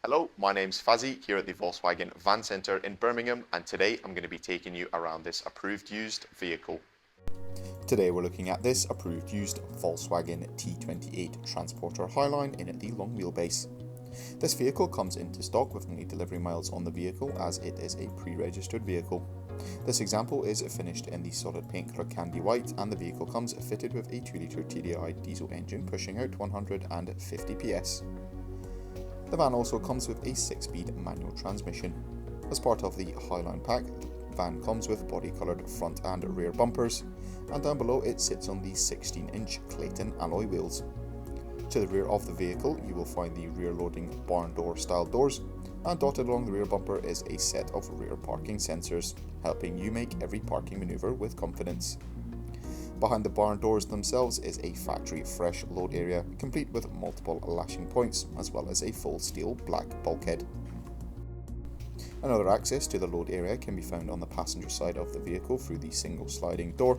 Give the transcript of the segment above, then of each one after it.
Hello, my name's Fazzy here at the Volkswagen Van Centre in Birmingham, and today I'm going to be taking you around this approved used vehicle. Today we're looking at this approved used Volkswagen T28 Transporter Highline in the long wheelbase. This vehicle comes into stock with only delivery miles on the vehicle as it is a pre-registered vehicle. This example is finished in the solid paint colour candy white, and the vehicle comes fitted with a 2.0TDI diesel engine pushing out 150 PS. The van also comes with a 6-speed manual transmission. As part of the Highline pack, the van comes with body-coloured front and rear bumpers, and down below it sits on the 16-inch Clayton alloy wheels. To the rear of the vehicle you will find the rear-loading barn door style doors, and dotted along the rear bumper is a set of rear parking sensors, helping you make every parking manoeuvre with confidence. Behind the barn doors themselves is a factory fresh load area, complete with multiple lashing points, as well as a full steel black bulkhead. Another access to the load area can be found on the passenger side of the vehicle through the single sliding door.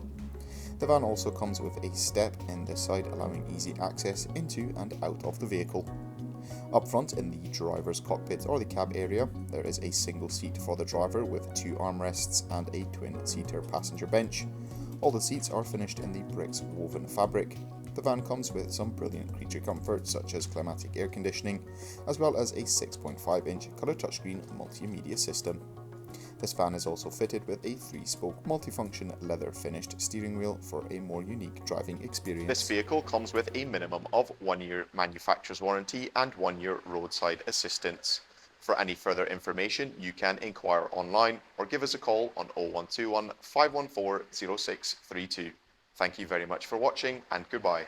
The van also comes with a step in this side, allowing easy access into and out of the vehicle. Up front in the driver's cockpit or the cab area, there is a single seat for the driver with 2 armrests and a twin-seater passenger bench. All the seats are finished in the bricks woven fabric. The van comes with some brilliant creature comforts such as climatic air conditioning, as well as a 6.5-inch colour touchscreen multimedia system. This van is also fitted with a 3-spoke multifunction leather finished steering wheel for a more unique driving experience. This vehicle comes with a minimum of 1 year manufacturer's warranty and 1 year roadside assistance. For any further information, you can inquire online or give us a call on 0121 514 0632. Thank you very much for watching, and goodbye.